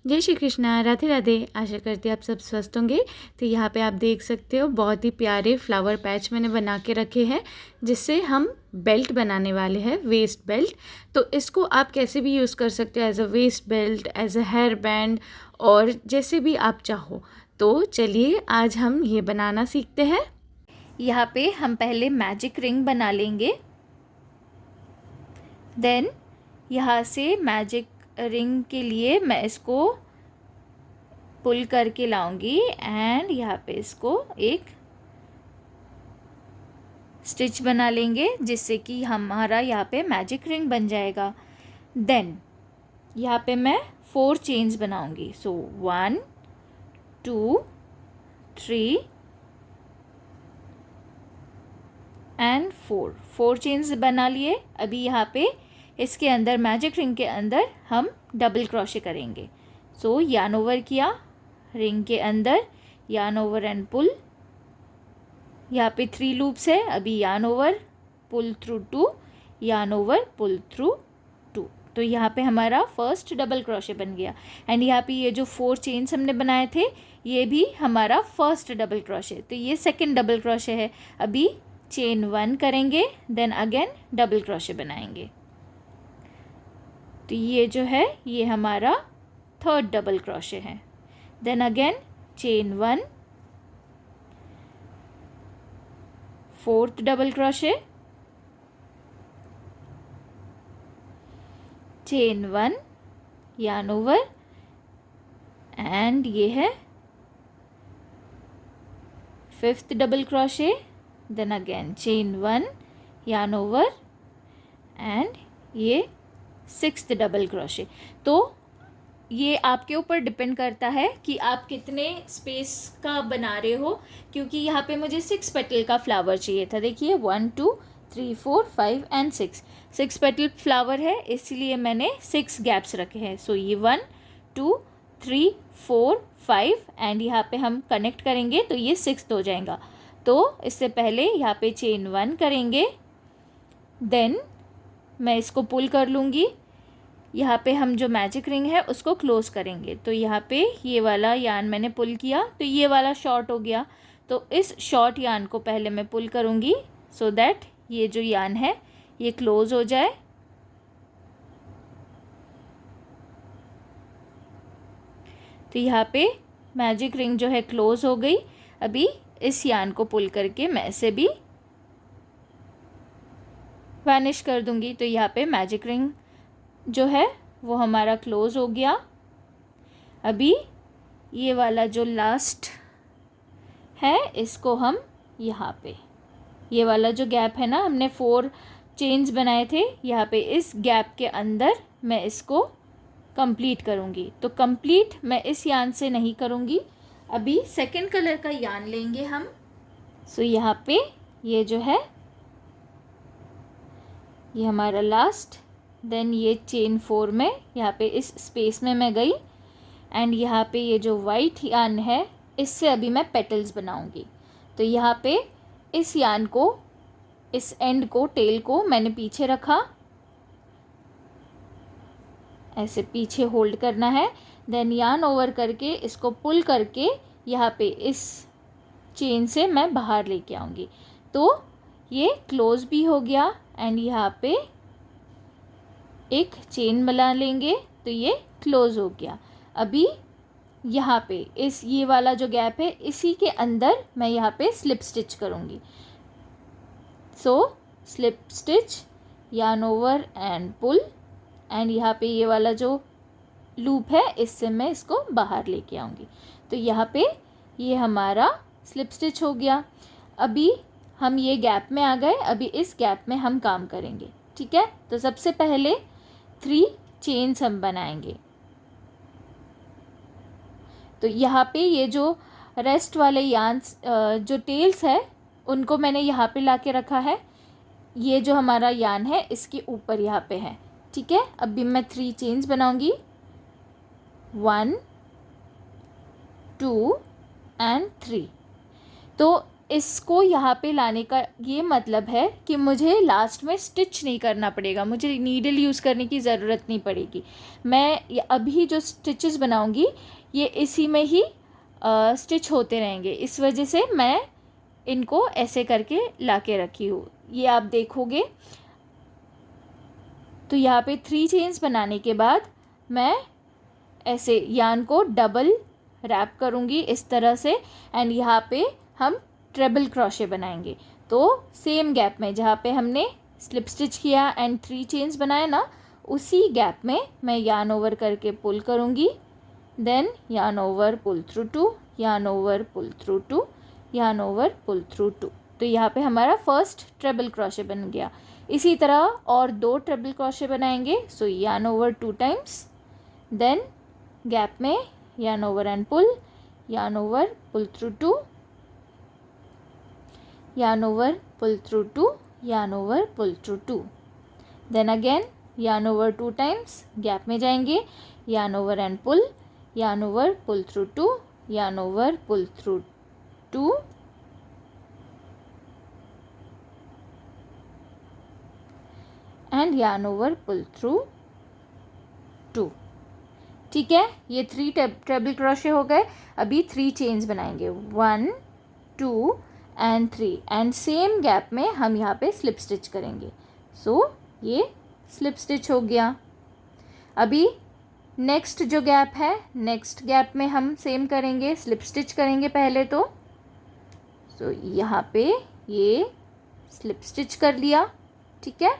जय श्री कृष्णा, राधे राधे। आशा करती आप सब स्वस्थ होंगे। तो यहाँ पे आप देख सकते हो बहुत ही प्यारे फ्लावर पैच मैंने बना के रखे हैं, जिससे हम बेल्ट बनाने वाले हैं, वेस्ट बेल्ट। तो इसको आप कैसे भी यूज़ कर सकते हो, as a waist belt, as a hair band, और जैसे भी आप चाहो। तो चलिए आज हम ये बनाना सीखते हैं। यहाँ पे हम पहले मैजिक रिंग बना लेंगे। देन यहाँ से मैजिक रिंग के लिए मैं इसको पुल करके लाऊंगी एंड यहाँ पे इसको एक स्टिच बना लेंगे, जिससे कि हमारा यहाँ पे मैजिक रिंग बन जाएगा। देन यहाँ पे मैं 4 चेन्स बनाऊंगी। सो 1 2 3 एंड 4 चेन्स बना लिए। अभी यहाँ पे इसके अंदर मैजिक रिंग के अंदर हम डबल क्रोशे करेंगे। सो यार्न ओवर किया, रिंग के अंदर यार्न ओवर एंड पुल। यहाँ पे 3 लूप्स है। अभी yarn over, pull through 2, yarn over, pull through 2। तो यहाँ पे हमारा फर्स्ट डबल क्रोशे बन गया। एंड यहाँ पे ये जो 4 चेन्स हमने बनाए थे, ये भी हमारा फर्स्ट डबल क्रोशे। तो ये सेकंड डबल क्रोशे है। अभी चेन 1 करेंगे, देन अगेन डबल क्रोशे बनाएंगे। तो ये जो है ये हमारा थर्ड डबल क्रोशे है। Then again chain 1, fourth double crochet, chain 1, yarn over, and ये है fifth double crochet. Then again chain 1, yarn over, and ये सिक्स्थ डबल क्रोशे। तो ये आपके ऊपर डिपेंड करता है कि आप कितने स्पेस का बना रहे हो, क्योंकि यहाँ पे मुझे 6 पेटल का फ्लावर चाहिए था। देखिए 1 2 3 4 5 एंड 6 पेटल फ्लावर है, इसलिए मैंने 6 गैप्स रखे हैं। सो ये 1 2 3 4 5 एंड यहाँ पे हम कनेक्ट करेंगे तो ये 6th हो जाएगा। तो इससे पहले यहाँ पे चेन 1 करेंगे, देन मैं इसको पुल कर लूँगी। यहाँ पे हम जो मैजिक रिंग है उसको क्लोज करेंगे। तो यहाँ पे ये वाला यार्न मैंने पुल किया तो ये वाला शॉर्ट हो गया। तो इस शॉर्ट यार्न को पहले मैं पुल करूँगी, सो दैट ये जो यार्न है ये क्लोज हो जाए। तो यहाँ पे मैजिक रिंग जो है क्लोज हो गई। अभी इस यार्न को पुल करके मैं इसे भी वैनिश कर दूँगी। तो यहाँ पे मैजिक रिंग जो है वो हमारा क्लोज हो गया। अभी ये वाला जो लास्ट है इसको हम यहाँ पे, ये वाला जो गैप है ना, हमने 4 चेन्स बनाए थे, यहाँ पे इस गैप के अंदर मैं इसको कंप्लीट करूँगी। तो कंप्लीट मैं इस यार्न से नहीं करूँगी, अभी सेकंड कलर का यार्न लेंगे हम। सो यहाँ पे ये जो है ये हमारा लास्ट। देन ये चेन 4 में यहाँ पे इस स्पेस में मैं गई एंड यहाँ पे ये जो वाइट यार्न है इससे अभी मैं पेटल्स बनाऊंगी। तो यहाँ पे इस यार्न को, इस एंड को, टेल को मैंने पीछे रखा, ऐसे पीछे होल्ड करना है। देन यार्न ओवर करके इसको पुल करके यहाँ पे इस चेन से मैं बाहर लेके आऊँगी। तो ये क्लोज भी हो गया एंड यहाँ पे एक चेन बना लेंगे तो ये क्लोज हो गया। अभी यहाँ पे इस ये वाला जो गैप है इसी के अंदर मैं यहाँ पे स्लिप स्टिच करूँगी। So slip stitch, yarn over and pull, and यहाँ पे ये वाला जो लूप है इससे मैं इसको बाहर लेके आऊँगी। तो यहाँ पे ये हमारा स्लिप स्टिच हो गया। अभी हम ये गैप में आ गए, अभी इस गैप में हम काम करेंगे, ठीक है। तो सबसे पहले 3 चेन्स हम बनाएंगे। तो यहाँ पे ये जो रेस्ट वाले यार्न्स जो टेल्स है उनको मैंने यहाँ पे ला के रखा है। ये जो हमारा यार्न है इसके ऊपर यहाँ पे है, ठीक है। अभी मैं 3 चेन्स बनाऊंगी, 1 2 एंड 3। तो इसको यहाँ पे लाने का ये मतलब है कि मुझे लास्ट में स्टिच नहीं करना पड़ेगा, मुझे नीडल यूज़ करने की ज़रूरत नहीं पड़ेगी। मैं अभी जो स्टिचेस बनाऊँगी ये इसी में ही स्टिच होते रहेंगे, इस वजह से मैं इनको ऐसे करके ला के रखी हूँ। ये आप देखोगे तो यहाँ पे 3 चेन्स बनाने के बाद मैं ऐसे यान को डबल रैप करूँगी इस तरह से, एंड यहाँ पे हम ट्रिपल क्रोशे बनाएंगे। तो सेम गैप में जहाँ पे हमने स्लिप स्टिच किया एंड 3 चेन्स बनाए ना, उसी गैप में मैं यान ओवर करके पुल करूँगी, देन यान ओवर पुल थ्रू 2, यान ओवर पुल थ्रू 2, यान ओवर पुल थ्रू 2। तो यहाँ पे हमारा फर्स्ट ट्रिपल क्रोशे बन गया। इसी तरह और 2 ट्रिपल क्रोशे बनाएंगे। सो यान ओवर 2 टाइम्स, देन गैप में yarn over and pull, yarn over, pull through 2, yarn over, pull through 2, yarn over, pull through 2, then again yarn over 2 times, gap में जाएंगे, yarn over and pull, yarn over, pull through 2, yarn over, pull through 2, and yarn over, pull through 2। ठीक है, ये 3 triple crochet हो गए। अभी 3 chains बनाएंगे, 1 2 and 3, and same gap में हम यहाँ पे स्लिप स्टिच करेंगे। सो ये स्लिप स्टिच हो गया। अभी नेक्स्ट जो गैप है, नेक्स्ट गैप में हम सेम करेंगे, स्लिप स्टिच करेंगे पहले तो। सो यहाँ पे ये स्लिप स्टिच कर लिया, ठीक है।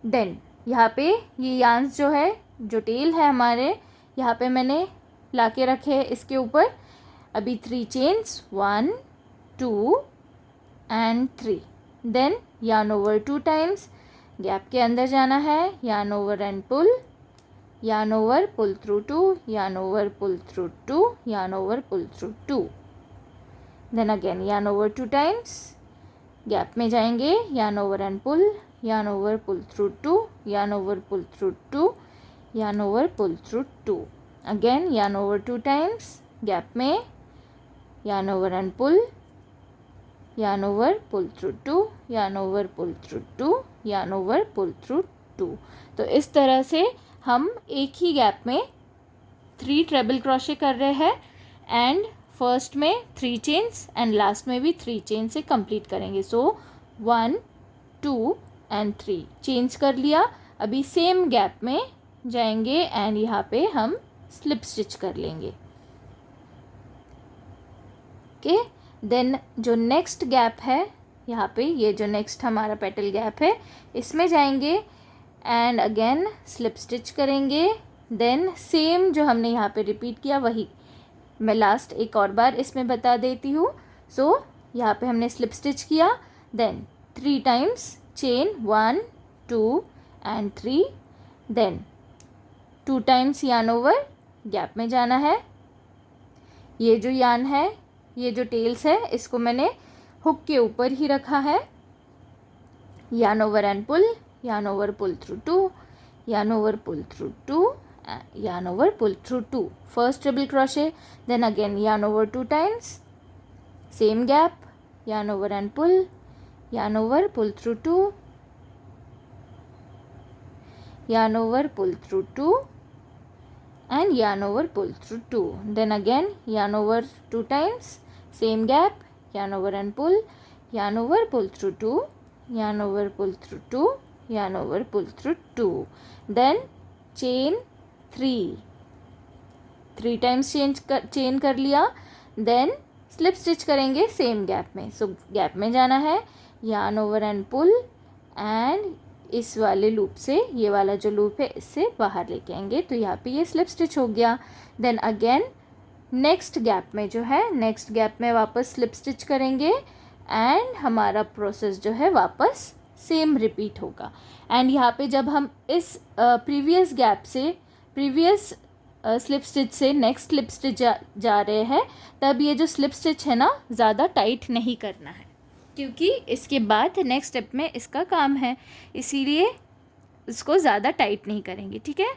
देन यहाँ पे ये यान्स जो है, जो टेल है हमारे, यहाँ पे मैंने ला के रखे हैं इसके ऊपर। अभी 3 chains, 1 2 and 3, then yarn over 2 times, gap के अंदर जाना है, yarn over and pull, yarn over pull through 2, yarn over pull through 2, yarn over pull through 2, then again yarn over 2 times, gap में जाएंगे, yarn over and pull, yarn over, pull through 2, yarn over, pull through 2, yarn over, pull through 2, again yarn over 2 times, gap में yarn over and pull, yarn over, pull through 2, yarn over, pull through 2, yarn over, pull through 2। तो इस तरह से हम एक ही gap में 3 triple crochet कर रहे हैं, एंड फर्स्ट में 3 चेन्स एंड लास्ट में भी 3 चेन से कंप्लीट करेंगे। सो 1 2 एंड 3 चेंज कर लिया। अभी सेम गैप में जाएंगे एंड यहाँ पे हम स्लिप स्टिच कर लेंगे, ओके। देन जो नेक्स्ट गैप है यहाँ पे, ये जो नेक्स्ट हमारा पेटल गैप है, इसमें जाएंगे एंड अगेन स्लिप स्टिच करेंगे। देन सेम जो हमने यहाँ पे रिपीट किया वही मैं लास्ट एक और बार इसमें बता देती हूँ। सो यहाँ पे हमने स्लिप स्टिच किया, then 3 times chain, 1 2 and 3, then 2 times yarn over, gap में जाना है। ये जो यार्न है, ये जो टेल्स है, इसको मैंने हुक के ऊपर ही रखा है, yarn over and pull, yarn over pull through 2, yarn over pull through 2, yarn over, pull through 2, first treble crochet, then again yarn over 2 times, same gap, yarn over and pull, yarn over, pull through 2, yarn over, pull through 2, and yarn over, pull through 2, then again yarn over 2 times, same gap, yarn over and pull, yarn over, pull through 2, yarn over, pull through 2, yarn over, pull through 2, then chain 3 times chain कर लिया। Then slip stitch करेंगे same gap में। So gap में जाना है, yarn over and pull, and इस वाले loop से, ये वाला जो लूप है, इससे बाहर लेके आएंगे। तो यहाँ पे ये स्लिप स्टिच हो गया। देन अगेन नेक्स्ट गैप में जो है, नेक्स्ट गैप में वापस स्लिप स्टिच करेंगे एंड हमारा प्रोसेस जो है वापस सेम रिपीट होगा। एंड यहाँ पे जब हम इस प्रीवियस गैप से, प्रीवियस स्लिप स्टिच से नेक्स्ट स्लिप स्टिच जा रहे हैं, तब ये जो स्लिप स्टिच है ना, ज़्यादा टाइट नहीं करना है, क्योंकि इसके बाद नेक्स्ट स्टेप में इसका काम है, इसीलिए इसको ज़्यादा टाइट नहीं करेंगे, ठीक है।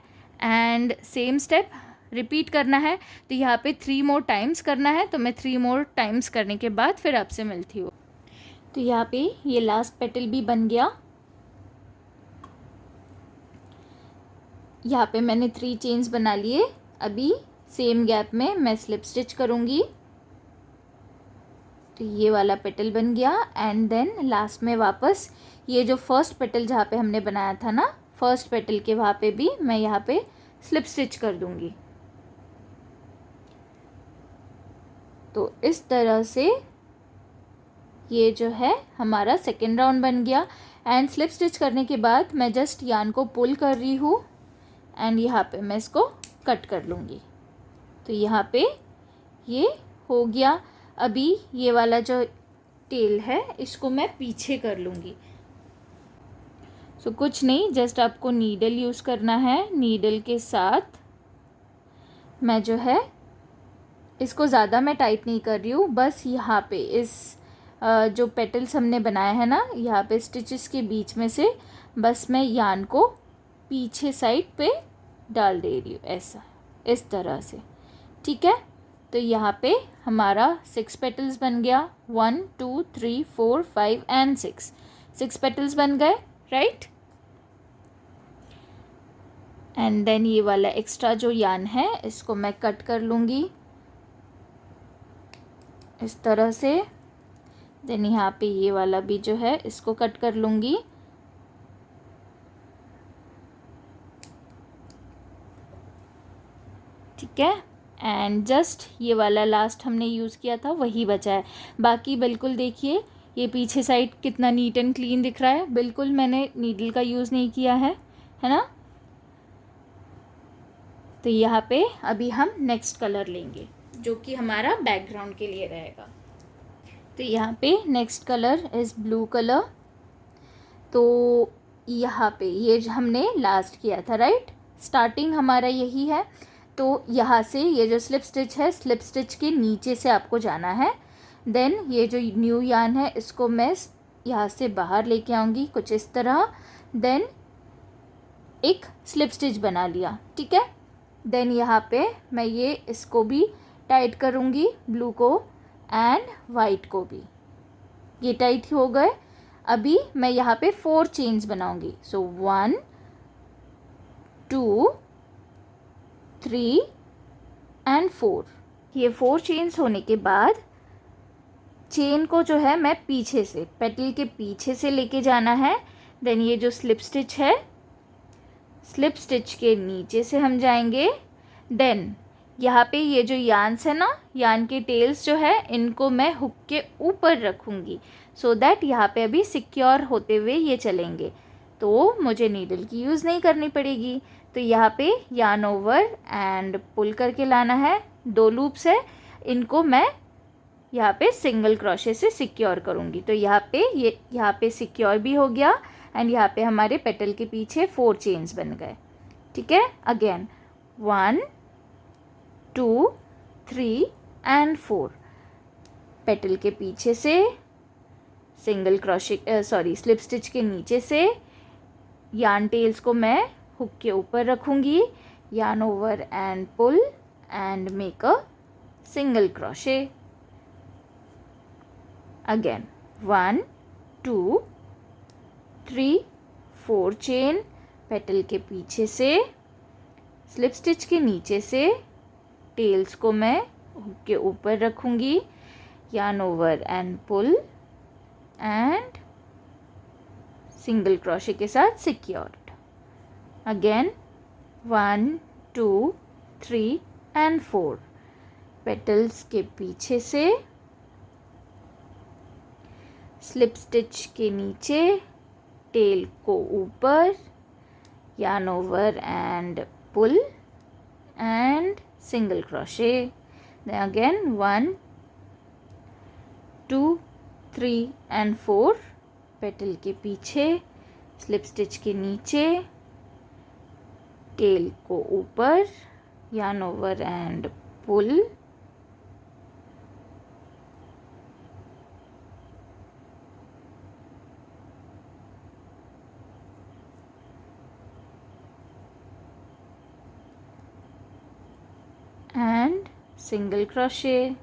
एंड सेम स्टेप रिपीट करना है, तो यहाँ पे 3 मोर टाइम्स करना है। तो मैं 3 मोर टाइम्स करने के बाद फिर आपसे मिलती हूँ। तो यहाँ पे ये लास्ट पेटल भी बन गया। यहाँ पे मैंने 3 चेन्स बना लिए। अभी सेम गैप में मैं स्लिप स्टिच करूँगी। तो ये वाला पेटल बन गया एंड देन लास्ट में वापस ये जो फर्स्ट पेटल जहाँ पे हमने बनाया था ना, फर्स्ट पेटल के वहाँ पे भी मैं यहाँ पे स्लिप स्टिच कर दूँगी। तो इस तरह से ये जो है हमारा सेकेंड राउंड बन गया। एंड स्लिप स्टिच करने के बाद मैं जस्ट यार्न को पुल कर रही हूँ एंड यहाँ पे मैं इसको कट कर लूँगी। तो यहाँ पे ये हो गया। अभी ये वाला जो टेल है इसको मैं पीछे कर लूँगी। सो कुछ नहीं, जस्ट आपको नीडल यूज़ करना है। नीडल के साथ मैं जो है इसको ज़्यादा मैं टाइट नहीं कर रही हूँ, बस यहाँ पे इस जो पेटल्स हमने बनाए हैं ना, यहाँ पे स्टिचेस के बीच में से बस मैं यार्न को पीछे साइड पे डाल दे रही हूँ, ऐसा, इस तरह से। ठीक है, तो यहाँ पे हमारा 6 पेटल्स बन गया। 1 2 3 4 5 एंड 6 पेटल्स बन गए, राइट। एंड देन ये वाला एक्स्ट्रा जो यार्न है इसको मैं कट कर लूँगी इस तरह से। देन यहाँ पे ये वाला भी जो है इसको कट कर लूँगी। ठीक है, एंड जस्ट ये वाला लास्ट हमने यूज़ किया था वही बचा है। बाकी बिल्कुल देखिए ये पीछे साइड कितना नीट एंड क्लीन दिख रहा है। बिल्कुल मैंने नीडल का यूज़ नहीं किया है ना। तो यहाँ पे अभी हम नेक्स्ट कलर लेंगे जो कि हमारा बैकग्राउंड के लिए रहेगा। तो यहाँ पे next colour is blue colour. तो यहाँ पे ये हमने लास्ट किया था, राइट, स्टार्टिंग हमारा यही है। तो यहाँ से ये जो स्लिप स्टिच है, स्लिप स्टिच के नीचे से आपको जाना है। देन ये जो न्यू यार्न है इसको मैं यहाँ से बाहर लेके आऊँगी कुछ इस तरह। देन एक स्लिप स्टिच बना लिया, ठीक है। देन यहाँ पे मैं ये इसको भी टाइट करूँगी, ब्लू को एंड वाइट को भी। ये टाइट हो गए। अभी मैं यहाँ पे 4 चेन्स बनाऊँगी। सो 1 2 3 एंड 4। ये 4 चेन्स होने के बाद चेन को जो है मैं पीछे से, पेटल के पीछे से लेके जाना है। देन ये जो स्लिप स्टिच है, स्लिप स्टिच के नीचे से हम जाएंगे। देन यहाँ पे ये जो यार्न्स है ना, यार्न के टेल्स जो है इनको मैं हुक के ऊपर रखूँगी सो दैट यहाँ पे अभी सिक्योर होते हुए ये चलेंगे, तो मुझे नीडल की यूज़ नहीं करनी पड़ेगी। तो यहाँ पे यार्न ओवर एंड पुल करके लाना है। 2 लूप्स है, इनको मैं यहाँ पे सिंगल क्रोशे से सिक्योर करूँगी। तो यहाँ पे सिक्योर भी हो गया एंड यहाँ पे हमारे पेटल के पीछे 4 चेन्स बन गए। ठीक है, अगेन 1 2 3 एंड 4। पेटल के पीछे से सिंगल क्रोशे स्लिप स्टिच के नीचे से यार्न टेल्स को मैं हुक के ऊपर रखूँगी। Yarn over and pull and make a single crochet. Again 1 2 3 4 chain, petal के पीछे से स्लिप स्टिच के नीचे से टेल्स को मैं हुक के ऊपर रखूँगी। Yarn over and pull and single crochet के साथ सिक्योर्ड। Again 1 2 3 and 4। पेटल्स के पीछे से स्लिप स्टिच के नीचे टेल को ऊपर, yarn over and pull and single crochet. then again 1 2 3 and 4। Petal के पीछे स्लिप स्टिच के नीचे टेल को ऊपर, yarn over and pull and single crochet,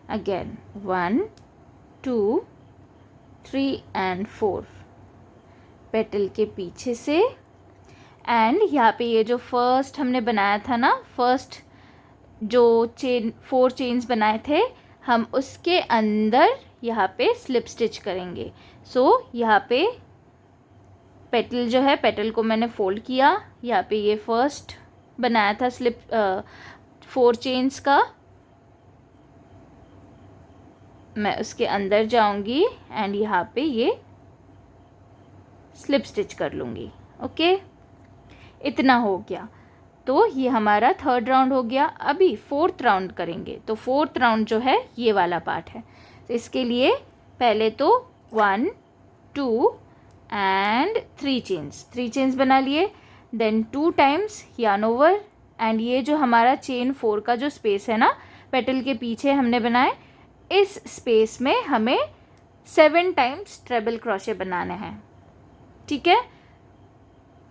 again 1 2 3 and 4 petal के पीछे से, एंड यहाँ पे ये जो फर्स्ट हमने बनाया था ना, फर्स्ट जो चेन 4 चेन्स बनाए थे हम उसके अंदर यहाँ पे स्लिप स्टिच करेंगे। सो यहाँ पे पेटल जो है, पेटल को मैंने फोल्ड किया, यहाँ पे ये फर्स्ट बनाया था स्लिप 4 चेन्स का, मैं उसके अंदर जाऊंगी एंड यहाँ पे ये स्लिप स्टिच कर लूँगी। ओके, इतना हो गया। तो ये हमारा 3rd राउंड हो गया। अभी 4th राउंड करेंगे। तो 4th राउंड जो है ये वाला पार्ट है। तो इसके लिए पहले तो 1 2 एंड 3 चेन्स बना लिए, then 2 times yarn over, and ये जो हमारा चेन 4 का जो स्पेस है ना पेटल के पीछे हमने बनाए, इस स्पेस में हमें 7 टाइम्स ट्रेबल क्रोशे बनाने हैं। ठीक है,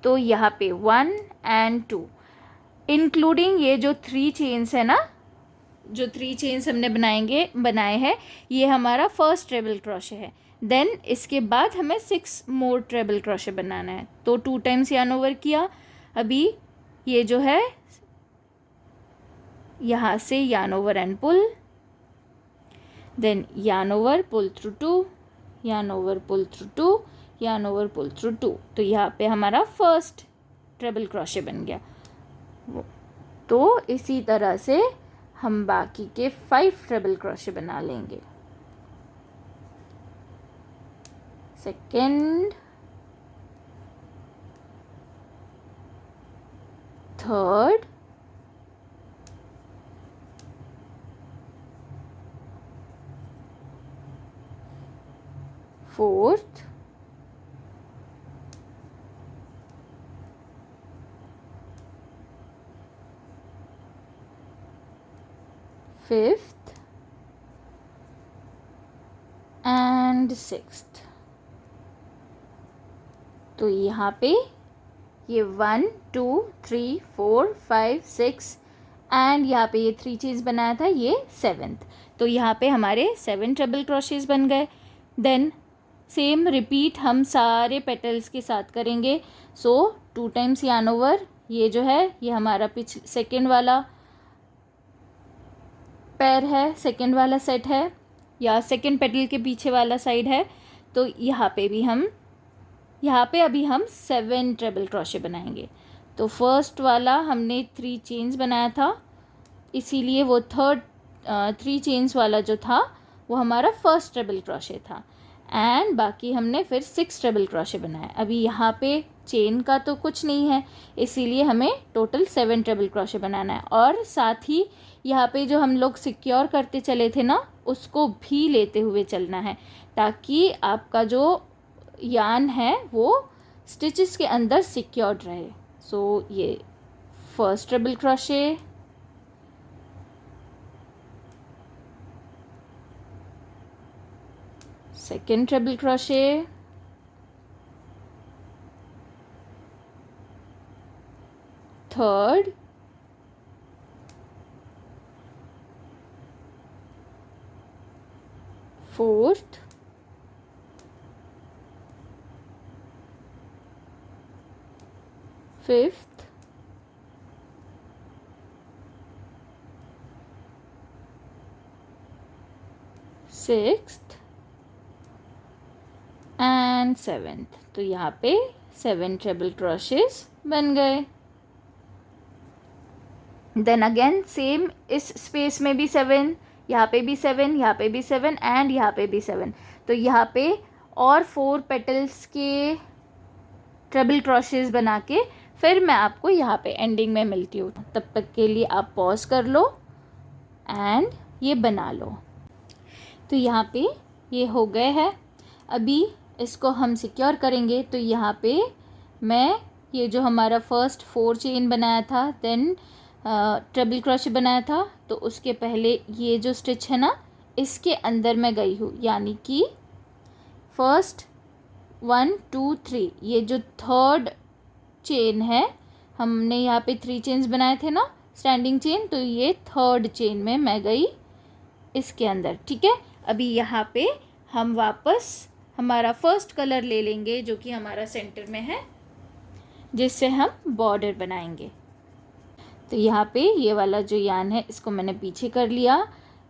तो यहाँ पे 1 एंड 2 इंक्लूडिंग ये जो 3 चेन्स है ना, जो 3 चेन्स हमने बनाए हैं, ये हमारा फर्स्ट ट्रेबल क्रोशे है। देन इसके बाद हमें 6 मोर ट्रेबल क्रोशे बनाना है। तो 2 टाइम्स yarn ओवर किया। अभी ये जो है यहाँ से yarn over and pull, then yarn over pull through 2, yarn over pull through 2, yarn over pull through 2। तो यहाँ पे हमारा फर्स्ट ट्रेबल क्रोशे बन गया। तो इसी तरह से हम बाकी के 5 ट्रेबल क्रोशे बना लेंगे। Second, third, fourth, fifth and sixth. तो यहाँ पे ये 1 2 3 4 5 6 एंड यहाँ पे ये 3 चेन्स बनाया था, ये 7th। तो यहाँ पे हमारे 7 ट्रेबल क्रोशेस बन गए। देन सेम रिपीट हम सारे पेटल्स के साथ करेंगे। सो 2 टाइम्स yarn ओवर, ये जो है ये हमारा सेकेंड वाला पैर है, सेकेंड वाला सेट है, या सेकेंड पेटल के पीछे वाला साइड है। तो यहाँ पे अभी हम 7 ट्रेबल क्रोशे बनाएंगे। तो फर्स्ट वाला हमने 3 चेन्स बनाया था, इसीलिए वो 3 चेन्स वाला जो था वो हमारा फर्स्ट ट्रेबल क्रोशे था, एंड बाकी हमने फिर 6 ट्रेबल क्रोशे बनाए। अभी यहाँ पे चेन का तो कुछ नहीं है, इसीलिए हमें टोटल 7 ट्रेबल क्रोशे बनाना है। और साथ ही यहाँ पे जो हम लोग सिक्योर करते चले थे ना, उसको भी लेते हुए चलना है, ताकि आपका जो यान है वो स्टिचेस के अंदर सिक्योर्ड रहे। सो ये first treble crochet, second treble crochet, third, fourth, fifth, sixth and 7th। तो यहाँ पे 7 ट्रेबल क्रोशेस बन गए। देन अगेन सेम इस स्पेस में भी 7, यहाँ पे भी 7, यहाँ पे भी 7 एंड यहाँ पे भी 7। तो यहाँ पे और 4 पेटल्स के ट्रेबल क्रोशेस बना के फिर मैं आपको यहाँ पे एंडिंग में मिलती हूँ। तब तक के लिए आप पॉज कर लो एंड ये बना लो। तो यहाँ पे ये हो गए हैं। अभी इसको हम सिक्योर करेंगे। तो यहाँ पे मैं ये जो हमारा फर्स्ट 4 चेन बनाया था, देन ट्रेबल क्रोशे बनाया था, तो उसके पहले ये जो स्टिच है ना, इसके अंदर मैं गई हूँ, यानी कि फर्स्ट 1 2 3, ये जो थर्ड चेन है, हमने यहाँ पे 3 चेन्स बनाए थे ना, स्टैंडिंग चेन, तो ये थर्ड चेन में मैं गई इसके अंदर। ठीक है, अभी यहाँ पे हम वापस हमारा फर्स्ट कलर ले लेंगे जो कि हमारा सेंटर में है, जिससे हम बॉर्डर बनाएंगे। तो यहाँ पे ये वाला जो यान है इसको मैंने पीछे कर लिया,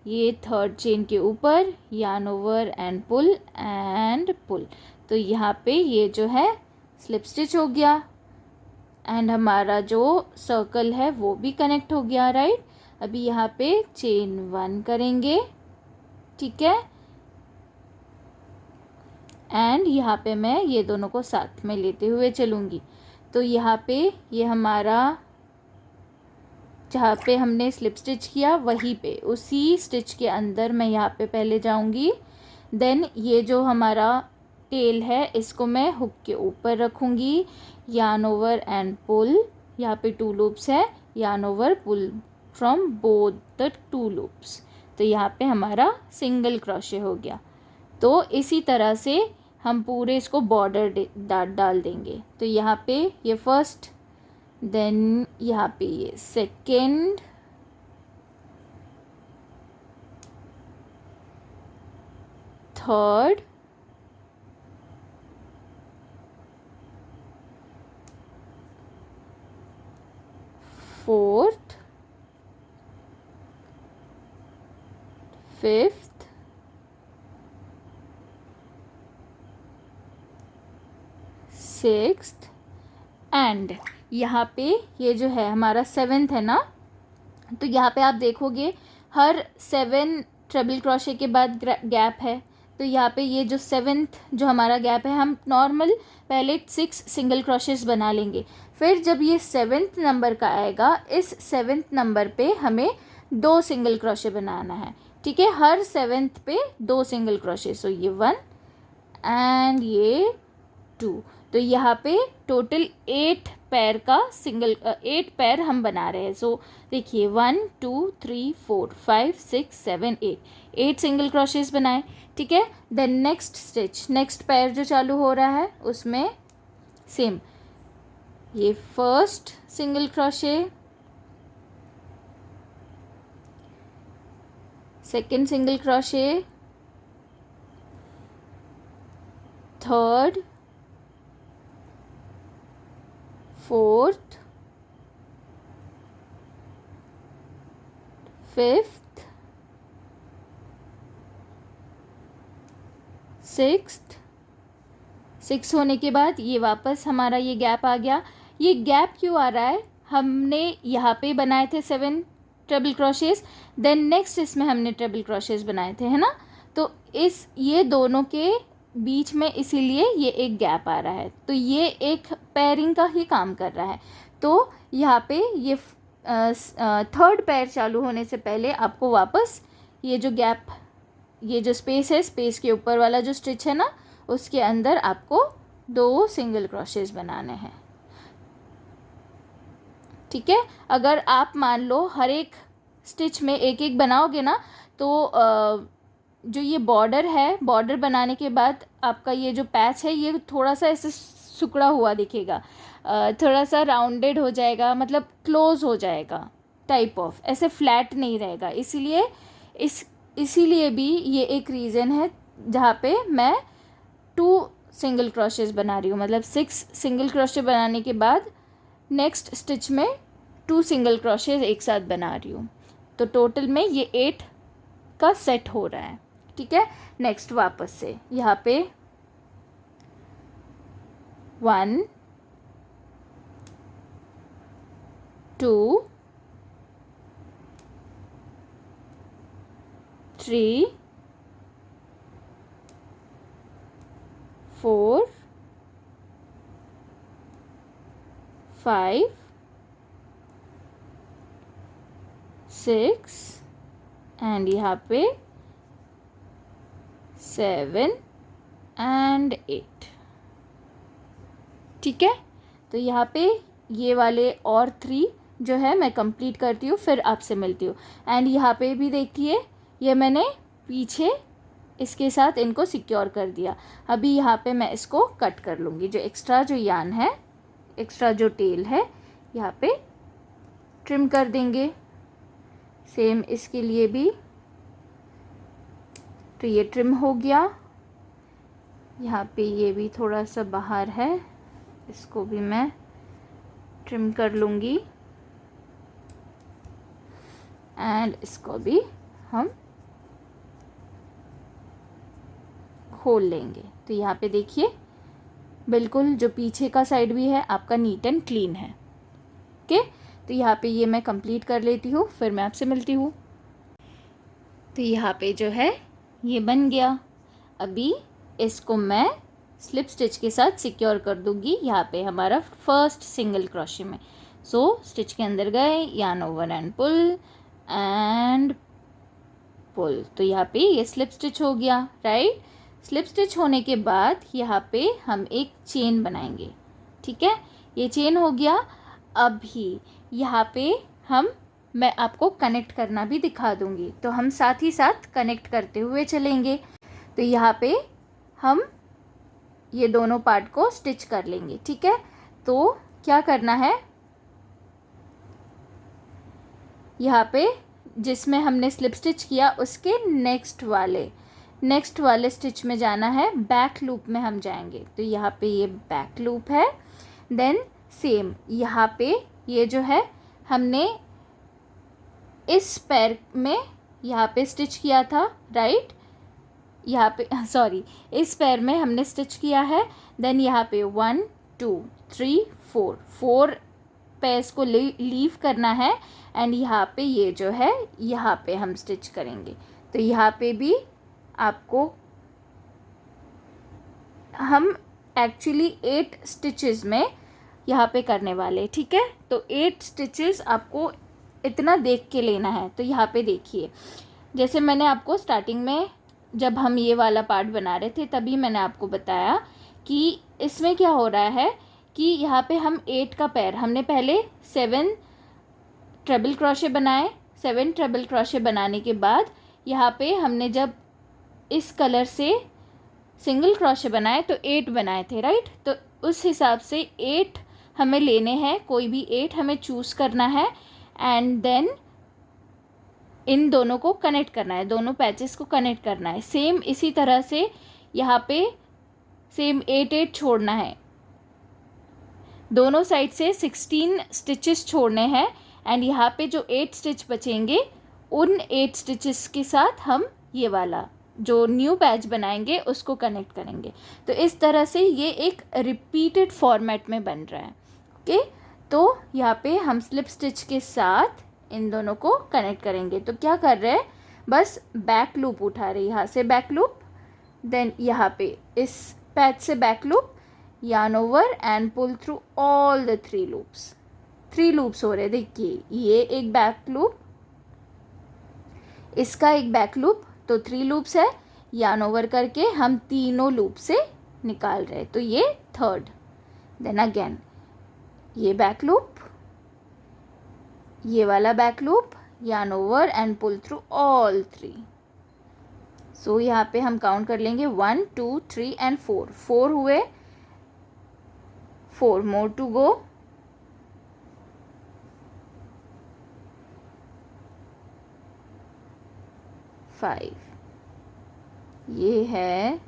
ये थर्ड चेन के ऊपर यान ओवर एंड पुल। तो यहाँ पे ये जो है स्लिप स्टिच हो गया एंड हमारा जो सर्कल है वो भी कनेक्ट हो गया, राइट। अभी यहाँ पे चेन 1 करेंगे, ठीक है, एंड यहाँ पे मैं ये दोनों को साथ में लेते हुए चलूँगी। तो यहाँ पे ये हमारा जहाँ पे हमने स्लिप स्टिच किया वहीं पे उसी स्टिच के अंदर मैं यहाँ पे पहले जाऊँगी। देन ये जो हमारा टेल है इसको मैं हुक के ऊपर रखूँगी, यार्न ओवर एंड पुल। यहाँ पे 2 लूप्स है, yarn over pull from both the 2 loops. तो यहाँ पे हमारा सिंगल क्रोशे हो गया। तो इसी तरह से हम पूरे इसको बॉर्डर डाल देंगे। तो यहाँ पे ये फर्स्ट, देन यहाँ पे ये second, third, fourth, fifth, sixth and यहाँ पे ये जो है हमारा 7th है ना। तो यहाँ पे आप देखोगे हर 7 ट्रिपल क्रोशे के बाद गैप है। तो यहाँ पे ये जो 7th जो हमारा गैप है, हम नॉर्मल पहले 6 सिंगल क्रोशेस बना लेंगे, फिर जब ये 7th नंबर का आएगा इस 7th नंबर पे हमें 2 सिंगल क्रोशे बनाना है। ठीक है, हर 7th पे 2 सिंगल क्रोशे। सो ये 1 एंड ये 2। तो यहाँ पे टोटल 8 पैर का 8 पैर हम बना रहे हैं। सो देखिए 1 2 3 4 5 6 7 8 सिंगल क्रोशेस बनाए। ठीक है, देन नेक्स्ट स्टिच, नेक्स्ट पैर जो चालू हो रहा है उसमें सेम, ये first single crochet, second single crochet, third, fourth, fifth, sixth. 6 होने के बाद ये वापस हमारा ये गैप आ गया। ये गैप क्यों आ रहा है, हमने यहाँ पे बनाए थे 7 ट्रिपल क्रोशेस, देन नेक्स्ट इसमें हमने ट्रिपल क्रोशेस बनाए थे, है ना। तो ये दोनों के बीच में इसीलिए ये एक गैप आ रहा है। तो ये एक पेयरिंग का ही काम कर रहा है। तो यहाँ पे ये थर्ड पैर चालू होने से पहले आपको वापस ये जो गैप, ये जो स्पेस है, स्पेस के ऊपर वाला जो स्टिच है ना, उसके अंदर आपको 2 सिंगल क्रोशेस बनाने हैं। ठीक है, अगर आप मान लो हर एक स्टिच में एक एक बनाओगे ना, तो जो ये बॉर्डर है, बॉर्डर बनाने के बाद आपका ये जो पैच है ये थोड़ा सा ऐसे सिकुड़ा हुआ दिखेगा, थोड़ा सा राउंडेड हो जाएगा, मतलब क्लोज हो जाएगा टाइप ऑफ, ऐसे फ्लैट नहीं रहेगा। इसीलिए भी ये एक रीज़न है जहाँ पे मैं 2 सिंगल क्रोशेस बना रही हूँ, मतलब 6 सिंगल क्रोशे बनाने के बाद नेक्स्ट स्टिच में 2 सिंगल क्रोशेस एक साथ बना रही हूँ। तो टोटल में ये 8 का सेट हो रहा है। ठीक है, नेक्स्ट वापस से यहाँ पे 1 2 3 4 5 6 एंड यहाँ पे 7 एंड 8। ठीक है, तो यहाँ पे ये वाले और 3 जो है मैं कंप्लीट करती हूँ, फिर आपसे मिलती हूँ। एंड यहाँ पे भी देखिए ये मैंने पीछे इसके साथ इनको सिक्योर कर दिया। अभी यहाँ पे मैं इसको कट कर लूँगी, जो एक्स्ट्रा जो यान है, एक्स्ट्रा जो टेल है यहाँ पे ट्रिम कर देंगे। सेम इसके लिए भी। तो ये ट्रिम हो गया। यहाँ पे ये भी थोड़ा सा बाहर है, इसको भी मैं ट्रिम कर लूँगी। एंड इसको भी हम खोल लेंगे। तो यहाँ पे देखिए बिल्कुल जो पीछे का साइड भी है आपका नीट एंड क्लीन है। ओके, तो यहाँ पे ये मैं कंप्लीट कर लेती हूँ, फिर मैं आपसे मिलती हूँ। तो यहाँ पे जो है ये बन गया। अभी इसको मैं स्लिप स्टिच के साथ सिक्योर कर दूँगी यहाँ पे हमारा फर्स्ट सिंगल क्रोशे में। सो स्टिच के अंदर गए, yarn over and pull and pull. तो यहाँ पे ये स्लिप स्टिच हो गया, राइट। स्लिप स्टिच होने के बाद यहाँ पे हम एक चेन बनाएंगे, ठीक है। ये चेन हो गया। अभी यहाँ पे मैं आपको कनेक्ट करना भी दिखा दूँगी, तो हम साथ ही साथ कनेक्ट करते हुए चलेंगे। तो यहाँ पे हम ये दोनों पार्ट को स्टिच कर लेंगे, ठीक है। तो क्या करना है, यहाँ पे जिसमें हमने स्लिप स्टिच किया उसके नेक्स्ट वाले स्टिच में जाना है, बैक लूप में हम जाएंगे। तो यहाँ पे ये बैक लूप है। देन सेम यहाँ पे ये जो है हमने इस पैर में यहाँ पे स्टिच किया था, राइट। यहाँ पे सॉरी, इस पैर में हमने स्टिच किया है। देन यहाँ पे 1 2 3 4 पैर्स को लीव करना है। एंड यहाँ पे ये जो है यहाँ पे हम स्टिच करेंगे। तो यहाँ पे भी आपको हम एक्चुअली 8 स्टिचेस में यहाँ पे करने वाले, ठीक है। तो 8 स्टिचेस आपको इतना देख के लेना है। तो यहाँ पे देखिए, जैसे मैंने आपको स्टार्टिंग में जब हम ये वाला पार्ट बना रहे थे तभी मैंने आपको बताया कि इसमें क्या हो रहा है कि यहाँ पे हम 8 का पैर, हमने पहले 7 ट्रिपल क्रोशे बनाए। 7 ट्रिपल क्रोशे बनाने के बाद यहाँ पे हमने जब इस कलर से सिंगल क्रोशे बनाए तो 8 बनाए थे, राइट। तो उस हिसाब से 8 हमें लेने हैं, कोई भी 8 हमें चूज़ करना है। एंड देन इन दोनों को कनेक्ट करना है, दोनों पैचेस को कनेक्ट करना है। सेम इसी तरह से यहाँ पे सेम 8 छोड़ना है, दोनों साइड से 16 स्टिचेस छोड़ने हैं। एंड यहाँ पे जो 8 स्टिच बचेंगे उन 8 स्टिचेस के साथ हम ये वाला जो न्यू पैच बनाएंगे उसको कनेक्ट करेंगे। तो इस तरह से ये एक रिपीटेड फॉर्मेट में बन रहा है, ओके। तो यहाँ पे हम स्लिप स्टिच के साथ इन दोनों को कनेक्ट करेंगे। तो क्या कर रहे हैं, बस बैक लूप उठा रहे हैं, यहाँ से बैक लूप, देन यहाँ पे इस पैच से back loop, yarn over and pull through all the 3 loops। 3 loops हो रहे, देखिए ये एक बैक लूप, इसका एक बैक लूप, तो 3 लूप्स है। yarn over करके हम तीनों लूप से निकाल रहे, तो ये थर्ड। देन अगेन ये बैक लूप, ये वाला back loop, yarn over and pull through all 3। सो यहाँ पे हम काउंट कर लेंगे 1 2 3 एंड 4 हुए, 4 more to go। ये है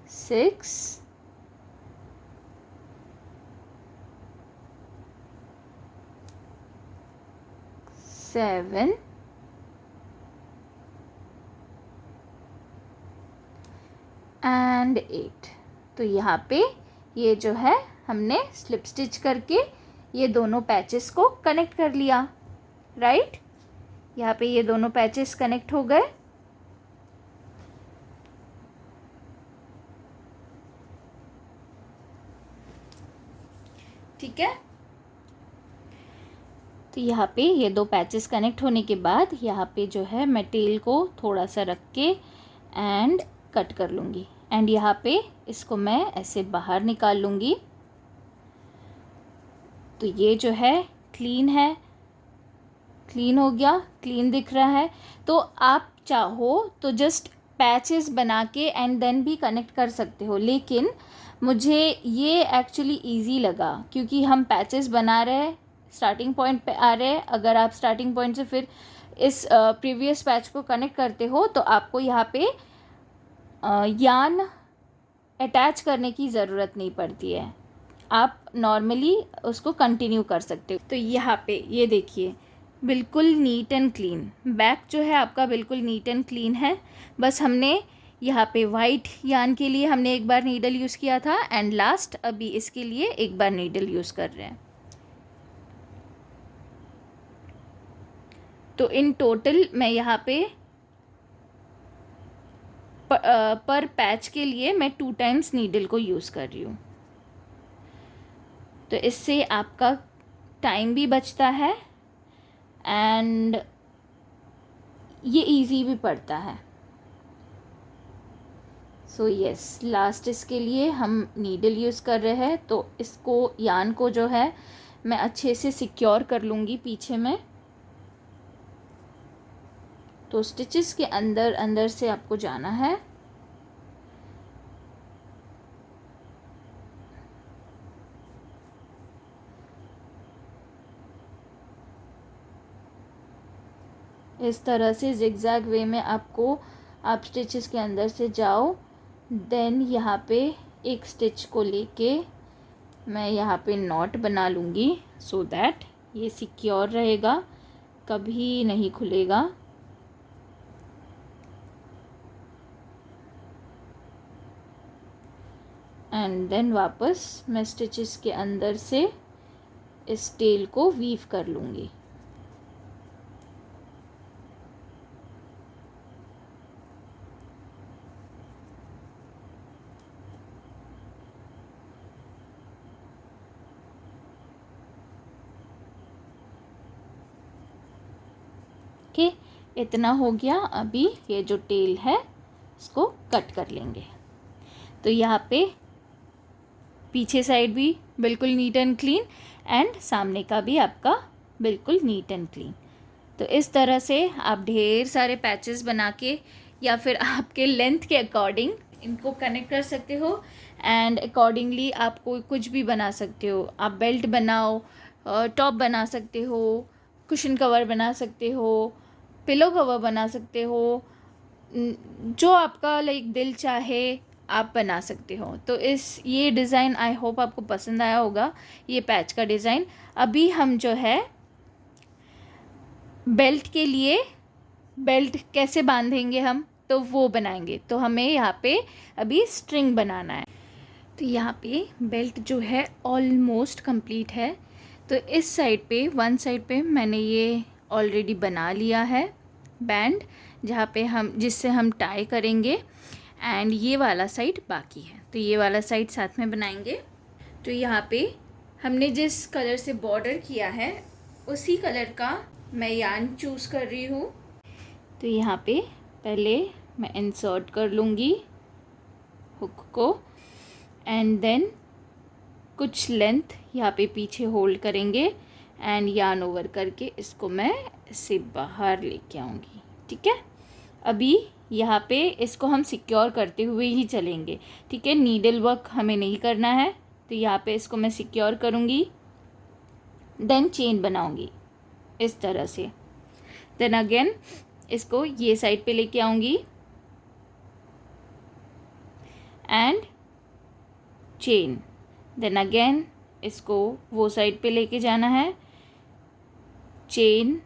6 7 एंड 8। तो यहाँ पे ये जो है हमने स्लिप स्टिच करके ये दोनों पैचेस को कनेक्ट कर लिया, राइट। यहाँ पे ये दोनों पैचेस कनेक्ट हो गए। ठीक है, तो यहाँ पे ये 2 पैचेस कनेक्ट होने के बाद यहाँ पे जो है मैं टेल को थोड़ा सा रख के एंड कट कर लूँगी। एंड यहाँ पे इसको मैं ऐसे बाहर निकाल लूँगी। तो ये जो है क्लीन है, क्लीन हो गया, क्लीन दिख रहा है। तो आप चाहो तो जस्ट पैचेस बना के एंड देन भी कनेक्ट कर सकते हो, लेकिन मुझे ये एक्चुअली इजी लगा क्योंकि हम पैचेस बना रहे हैं, स्टार्टिंग पॉइंट पे आ रहे हैं। अगर आप स्टार्टिंग पॉइंट से फिर इस प्रीवियस पैच को कनेक्ट करते हो तो आपको यहाँ पे यान अटैच करने की ज़रूरत नहीं पड़ती है, आप नॉर्मली उसको कंटिन्यू कर सकते हो। तो यहाँ पे ये देखिए बिल्कुल नीट एंड क्लीन, बैक जो है आपका बिल्कुल नीट एंड क्लीन है। बस हमने यहाँ पे वाइट यान के लिए हमने एक बार नीडल यूज़ किया था एंड लास्ट अभी इसके लिए एक बार नीडल यूज़ कर रहे हैं। तो इन टोटल मैं यहाँ पे पर पैच के लिए मैं 2 टाइम्स नीडल को यूज़ कर रही हूँ। तो इससे आपका टाइम भी बचता है एंड ये इजी भी पड़ता है। सो यस, लास्ट इसके लिए हम नीडल यूज़ कर रहे हैं। तो इसको यान को जो है मैं अच्छे से सिक्योर कर लूँगी पीछे में। तो स्टिचेस के अंदर अंदर से आपको जाना है। इस तरह से जिगजैग वे में आपको आप स्टिचेस के अंदर से जाओ। देन यहाँ पे एक स्टिच को लेके मैं यहाँ पे नॉट बना लूँगी सो दैट ये सिक्योर रहेगा, कभी नहीं खुलेगा। एंड देन वापस मैं स्टिचेस के अंदर से इस टेल को वीव कर लूँगी। ओके, इतना हो गया। अभी ये जो टेल है इसको कट कर लेंगे। तो यहाँ पे पीछे साइड भी बिल्कुल नीट एंड क्लीन एंड सामने का भी आपका बिल्कुल नीट एंड क्लीन। तो इस तरह से आप ढेर सारे पैचेस बना के या फिर आपके लेंथ के अकॉर्डिंग इनको कनेक्ट कर सकते हो एंड अकॉर्डिंगली आप कोई कुछ भी बना सकते हो। आप बेल्ट बनाओ, टॉप बना सकते हो, कुशन कवर बना सकते हो, पिलो कवर बना सकते हो, जो आपका लाइक दिल चाहे आप बना सकते हो। तो ये डिज़ाइन आई होप आपको पसंद आया होगा, ये पैच का डिज़ाइन। अभी हम जो है बेल्ट के लिए बेल्ट कैसे बांधेंगे हम तो वो बनाएंगे। तो हमें यहाँ पे अभी स्ट्रिंग बनाना है। तो यहाँ पे बेल्ट जो है ऑलमोस्ट कंप्लीट है। तो इस साइड पे वन साइड पे मैंने ये ऑलरेडी बना लिया है बैंड, जहाँ पे हम जिससे हम टाई करेंगे एंड ये वाला साइड बाकी है। तो ये वाला साइड साथ में बनाएंगे। तो यहाँ पे हमने जिस कलर से बॉर्डर किया है उसी कलर का मैं यार्न चूज़ कर रही हूँ। तो यहाँ पे पहले मैं इंसर्ट कर लूँगी हुक को एंड देन कुछ लेंथ यहाँ पे पीछे होल्ड करेंगे एंड यार्न ओवर करके इसको मैं इससे बाहर लेके आऊँगी। ठीक है, अभी यहाँ पे इसको हम सिक्योर करते हुए ही चलेंगे। ठीक है, नीडल वर्क हमें नहीं करना है। तो यहाँ पे इसको मैं सिक्योर करूँगी, देन चेन बनाऊँगी इस तरह से। देन अगेन इसको ये साइड पे लेके आऊँगी एंड चेन। देन अगेन इसको वो साइड पे लेके जाना है, चेन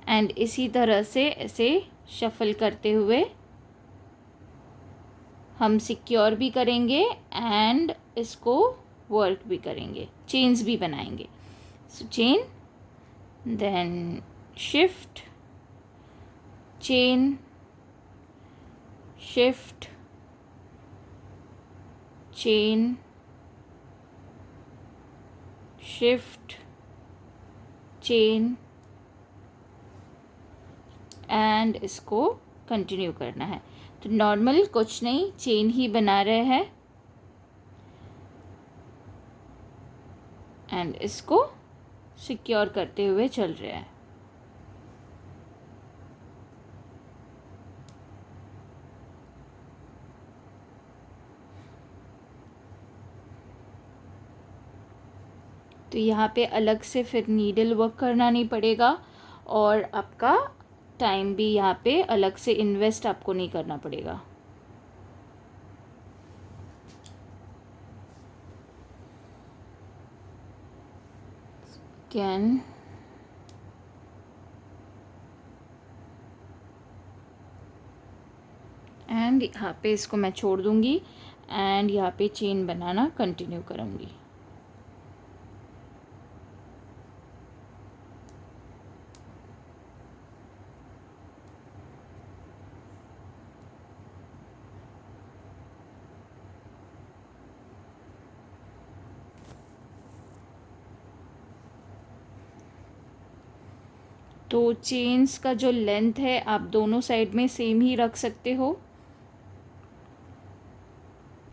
एंड इसी तरह से ऐसे शफल करते हुए हम सिक्योर भी करेंगे एंड इसको वर्क भी करेंगे, चेन्स भी बनाएंगे। So chain, then shift, chain, shift, chain, shift, chain and इसको कंटिन्यू करना है। तो नॉर्मल कुछ नहीं, चेन ही बना रहे हैं एंड इसको सिक्योर करते हुए चल रहे हैं। तो यहाँ पे अलग से फिर नीडल वर्क करना नहीं पड़ेगा और आपका टाइम भी यहाँ पे अलग से इन्वेस्ट आपको नहीं करना पड़ेगा। कैन एंड यहाँ पे इसको मैं छोड़ दूँगी एंड यहाँ पे चेन बनाना कंटिन्यू करूँगी। तो चेन्स का जो लेंथ है आप दोनों साइड में सेम ही रख सकते हो।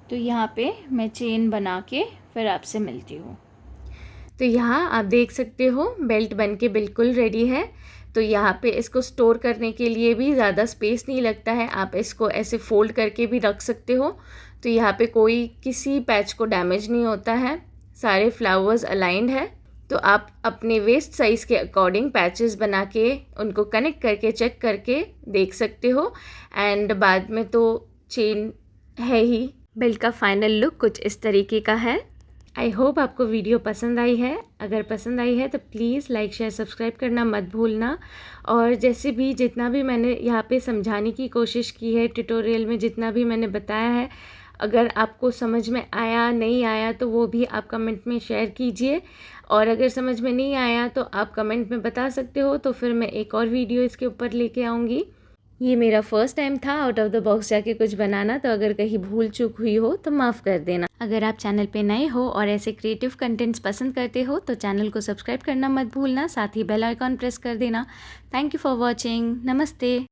तो यहाँ पे मैं चेन बना के फिर आपसे मिलती हूँ। तो यहाँ आप देख सकते हो बेल्ट बन के बिल्कुल रेडी है। तो यहाँ पे इसको स्टोर करने के लिए भी ज़्यादा स्पेस नहीं लगता है, आप इसको ऐसे फोल्ड करके भी रख सकते हो। तो यहाँ पे कोई किसी पैच को डैमेज नहीं होता है, सारे फ्लावर्स अलाइंड है। तो आप अपने वेस्ट साइज़ के अकॉर्डिंग पैचेस बना के उनको कनेक्ट करके चेक करके देख सकते हो। एंड बाद में तो चेन है ही। बेल्ट का फाइनल लुक कुछ इस तरीके का है। आई होप आपको वीडियो पसंद आई है। अगर पसंद आई है तो प्लीज़ लाइक शेयर सब्सक्राइब करना मत भूलना। और जैसे भी जितना भी मैंने यहाँ पे समझाने की कोशिश की है ट्यूटोरियल में, जितना भी मैंने बताया है, अगर आपको समझ में आया नहीं आया तो वो भी आप कमेंट में शेयर कीजिए। और अगर समझ में नहीं आया तो आप कमेंट में बता सकते हो, तो फिर मैं एक और वीडियो इसके ऊपर लेके आऊँगी। ये मेरा फर्स्ट टाइम था आउट ऑफ द बॉक्स जाके कुछ बनाना, तो अगर कहीं भूल चूक हुई हो तो माफ़ कर देना। अगर आप चैनल पे नए हो और ऐसे क्रिएटिव कंटेंट्स पसंद करते हो तो चैनल को सब्सक्राइब करना मत भूलना, साथ ही बेल आइकॉन प्रेस कर देना। Thank you for watching. नमस्ते।